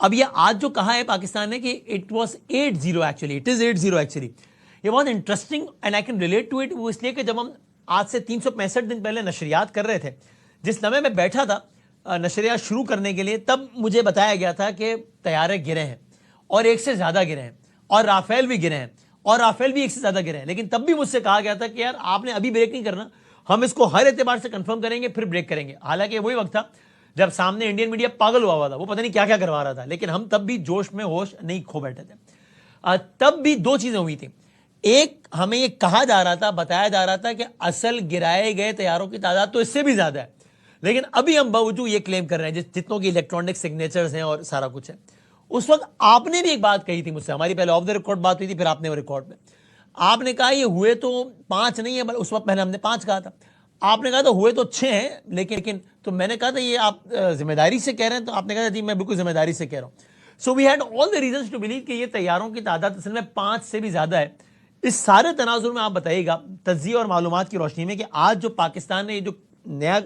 اب یہ آج جو کہا ہے پاکستان نے کہ it was 8-0 actually, it is 8-0 actually, یہ بہت interesting and I can relate to it. وہ اس لیے کہ جب ہم آج سے 365 دن پہلے نشریات کر رہے تھے، جس لمحے میں بیٹھا تھا نشریات شروع کرنے کے لیے، تب مجھے بتایا گیا تھا کہ طیارے گرے ہیں اور ایک سے زیادہ گرے ہیں، اور رافیل بھی گرے ہیں، اور رافیل بھی ایک سے زیادہ گرے ہیں. لیکن تب بھی مجھ سے کہا گیا تھا کہ یار آپ نے ابھی بریک نہیں کرنا، ہم اس کو ہر اعتبار سے کنفرم کریں گے پھر بریک کریں گے. حالانکہ وہی وقت تھا جب سامنے انڈین میڈیا پاگل ہوا تھا، وہ پتہ نہیں کیا کیا کروا رہا تھا، لیکن ہم تب بھی جوش میں ہوش نہیں کھو بیٹھے تھے. تب بھی دو چیزیں ہوئی تھیں. ایک، ہمیں یہ کہا جا رہا تھا، بتایا جا رہا تھا کہ اصل گرائے گئے طیاروں کی تعداد تو اس سے بھی زیادہ ہے، لیکن ابھی ہم باوجود یہ کلیم کر رہے ہیں جتنوں کی الیکٹرانک سگنیچرز ہیں اور سارا کچھ ہے. اس وقت آپ نے بھی ایک بات کہی تھی مجھ سے، ہماری پہلے آف دا ریکارڈ بات ہوئی تھی، پھر آپ نے وہ ریکارڈ میں آپ نے کہا یہ ہوئے تو 5 نہیں ہے، اس وقت پہلے ہم نے 5 کہا تھا، آپ نے کہا تھا ہوئے تو 6 ہیں، لیکن تو میں نے کہا تھا یہ آپ ذمہ داری سے کہہ رہے ہیں، تو آپ نے کہا تھا جی میں بالکل ذمہ داری سے کہہ رہا ہوں. So we had all the reasons to believe کہ یہ طیاروں کی تعداد اصل میں 5 سے بھی زیادہ ہے. اس سارے تناظر میں آپ بتائیے گا تجزیے اور معلومات کی روشنی میں کہ آج جو پاکستان نے یہ جو نیا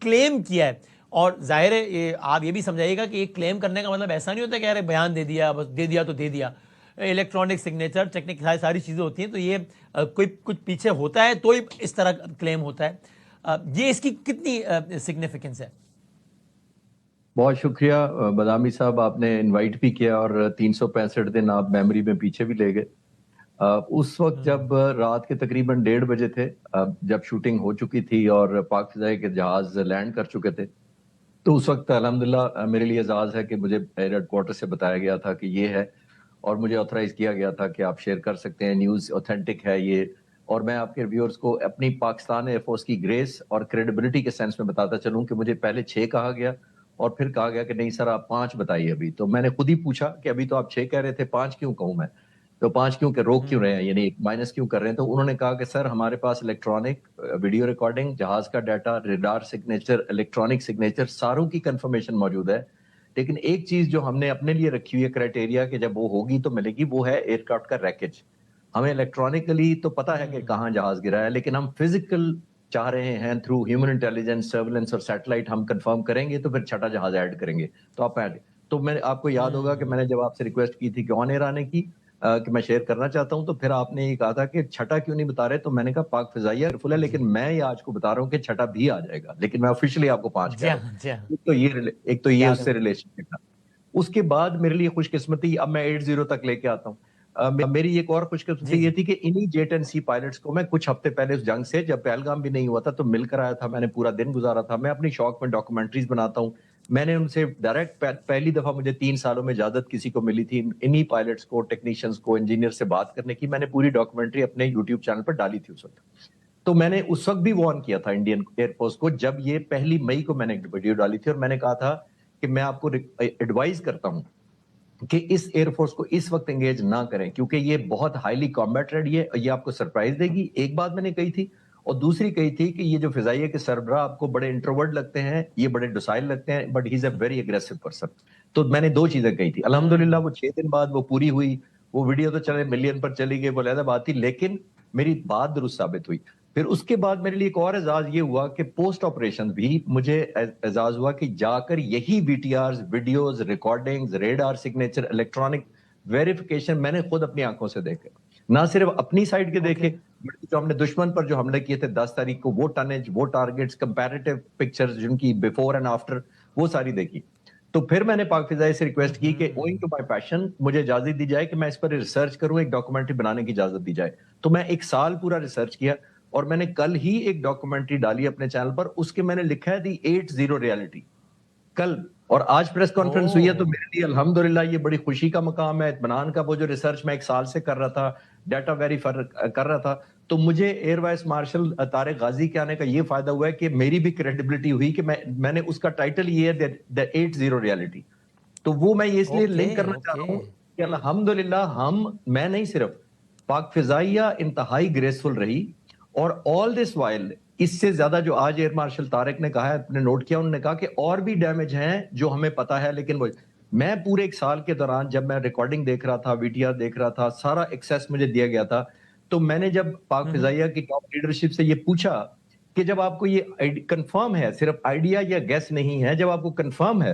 کلیم کیا ہے، اور ظاہر ہے آپ یہ بھی سمجھائیے گا کہ یہ کلیم کرنے کا مطلب ایسا نہیں ہوتا کہ یار بیان دے دیا، بس دے دیا تو دے دیا. الیکٹرانک سگنیچر، ٹیکنیک، ساری چیزیں ہوتی ہیں، تو یہ کوئی کچھ پیچھے ہوتا ہے تو ہی اس طرح کلیم ہوتا ہے. یہ اس کی کتنی سگنیفیکنس ہے؟ بہت شکریہ بادامی صاحب، آپ نے انوائٹ بھی کیا اور 365 دن آپ میموری میں پیچھے بھی لے گئے. اس وقت جب رات کے تقریباً 1:30 بجے تھے، جب شوٹنگ ہو چکی تھی اور پاک فضائیہ کے جہاز لینڈ کر چکے تھے، تو اس وقت الحمدللہ میرے لیے اعزاز ہے کہ مجھے ایئر ہیڈ کوارٹر سے بتایا گیا تھا کہ یہ ہے، اور مجھے آتھرائز کیا گیا تھا کہ آپ شیئر کر سکتے ہیں، نیوز اوتھینٹک ہے یہ. اور میں آپ کے ویورز کو اپنی پاکستان ایئر فورس کی گریس اور کریڈیبلٹی کے سینس میں بتاتا چلوں کہ مجھے پہلے 6 کہا گیا اور پھر کہا گیا کہ نہیں سر آپ 5 بتائیے ابھی. تو میں نے خود ہی پوچھا کہ ابھی تو آپ 6 کہہ رہے تھے، 5 کیوں کہوں میں؟ تو 5 کیوں کہ روک کیوں رہے ہیں، یعنی مائنس کیوں کر رہے ہیں؟ تو انہوں نے کہا کہ سر ہمارے پاس الیکٹرانک ویڈیو ریکارڈنگ، جہاز کا data, radar signature, electronic signature, ساروں کی کنفرمیشن موجود ہے. لیکن ایک چیز جو ہم نے اپنے لیے رکھی ہوئی ہے کرائٹیریا کہ جب وہ ہوگی تو ملے گی، وہ ہے ایئر کرافٹ کا ریکیج. ہمیں الیکٹرانکلی تو پتا ہے کہ کہاں جہاز گرا ہے، لیکن ہم فزیکل چاہ رہے ہیں تھرو ہیومن انٹیلیجنس، سرویلنس اور سیٹلائٹ ہم کنفرم کریں گے، تو پھر چھٹا جہاز ایڈ کریں گے. تو آپ کو یاد ہوگا کہ میں نے جب آپ سے ریکویسٹ کی تھی کہ آن ایئر آنے کی کہ میں شیئر کرنا چاہتا ہوں، تو پھر آپ نے یہ کہا تھا کہ چھٹا کیوں نہیں بتا رہے؟ تو میں نے کہا پاک فضائیہ فل ہے، لیکن میں یہ آج کو بتا رہا ہوں کہ چھٹا بھی آ جائے گا، لیکن میں آفیشیلی آپ کو 5 کہہ رہا ہوں. ایک تو یہ اس سے ریلیشن تھا. اس کے بعد میرے لیے خوش قسمتی، اب میں 8-0 تک لے کے آتا ہوں. میری ایک اور خوش قسمتی یہ تھی کہ انہی جیٹ اینڈ سی پائلٹس کو میں کچھ ہفتے پہلے اس جنگ سے، جب پہلگام بھی نہیں ہوا تھا، تو مل کر آیا تھا. میں نے پورا دن گزارا تھا. میں اپنی شوق میں ڈاکومنٹریز بناتا ہوں. میں نے ان سے ڈائریکٹ پہلی دفعہ مجھے 3 سالوں میں اجازت کسی کو ملی تھی انہی پائلٹس کو، ٹیکنیشینز کو، انجینئر سے بات کرنے کی. میں نے پوری ڈاکومنٹری اپنے یوٹیوب چینل پر ڈالی تھی اس وقت. تو میں نے اس وقت بھی وارن کیا تھا انڈین ایئر فورس کو، جب یہ 1 مئی کو میں نے ویڈیو ڈالی تھی، اور میں نے کہا تھا کہ میں آپ کو ایڈوائز کرتا ہوں کہ اس ایئر فورس کو اس وقت انگیج نہ کریں، کیونکہ یہ بہت ہائیلی کمبیٹ ریڈی ہے، یہ آپ کو سرپرائز دے گی. ایک بات میں نے کہی تھی، اور دوسری کہی تھی کہ یہ جو فضائیہ کے سربراہ آپ کو بڑے انٹروورٹ لگتے ہیں، یہ بڑے ڈوسائل لگتے ہیں، but he is a very aggressive person. تو میں نے 2 چیزیں کہی تھی. الحمدللہ وہ 6 دن بعد وہ پوری ہوئی. وہ ویڈیو تو چلے ملین پر چلی گئی، وہ علیحدہ بات تھی، لیکن میری بات درست ثابت ہوئی. پھر اس کے بعد میرے لیے ایک اور اعزاز یہ ہوا کہ پوسٹ آپریشن بھی مجھے اعزاز ہوا کہ جا کر یہی V T Rs, videos, recordings, radar signature, electronic verification میں نے خود اپنی آنکھوں سے دیکھے. نہ صرف اپنی سائڈ کے دیکھے، جو ہم نے دشمن پر جو حملے کیے تھے 10 تاریخ کو، وہ ٹنیج، وہ ٹارگٹس، کمپیریٹیو پکچرز جن کی بیفور اینڈ آفٹر، وہ ساری دیکھی. تو پھر میں نے پاک فضائیہ سے ریکویسٹ کی کہ اوئنگ ٹو مائی پیشن مجھے اجازت دی جائے کہ میں اس پر ریسرچ کروں، ایک ڈاکومنٹری بنانے کی اجازت دی جائے. تو میں 1 سال پورا ریسرچ کیا، اور میں نے کل ہی ایک ڈاکومنٹری ڈالی اپنے چینل پر. اس کے میں نے لکھا ہے دی 8-0 ریالٹی کل. اور آج پریس کانفرنس ہوئی ہے، تو میرے لیے الحمدللہ یہ بڑی خوشی کا مقام ہے، اطمینان کا. وہ جو ریسرچ میں 1 سال سے کر رہا تھا، ڈیٹا ویریفائی کر رہا تھا، تو مجھے ایئر وائس مارشل طارق غازی کے آنے کا یہ فائدہ ہوا ہے کہ میری بھی کریڈیبلٹی ہوئی کہ میں نے اس کا ٹائٹل یہ ہے دی 8-0 ریالٹی. تو وہ میں اس لیے لنک کرنا چاہ رہا ہوں کہ الحمدللہ میں نہیں صرف، پاک فضائیہ انتہائی گریسفل رہی. اور آل دس وائل، اس سے زیادہ جو آج ایئر مارشل طارق نے کہا ہے، اپنے نوٹ کیا، انہوں نے کہا کہ اور بھی ڈیمیج ہیں جو ہمیں پتا ہے، لیکن وہ میں پورے 1 سال کے دوران جب میں ریکارڈنگ دیکھ رہا تھا، وی ٹی آر دیکھ رہا تھا، سارا ایکسیس مجھے دیا گیا تھا. تو میں نے جب پاک فضائیہ کی ٹاپ لیڈرشپ سے یہ پوچھا کہ جب آپ کو یہ کنفرم ہے، صرف آئیڈیا یا گیس نہیں ہے، جب آپ کو کنفرم ہے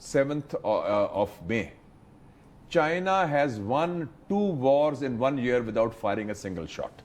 7th of May, China has won 2 wars in 1 year without firing a single shot.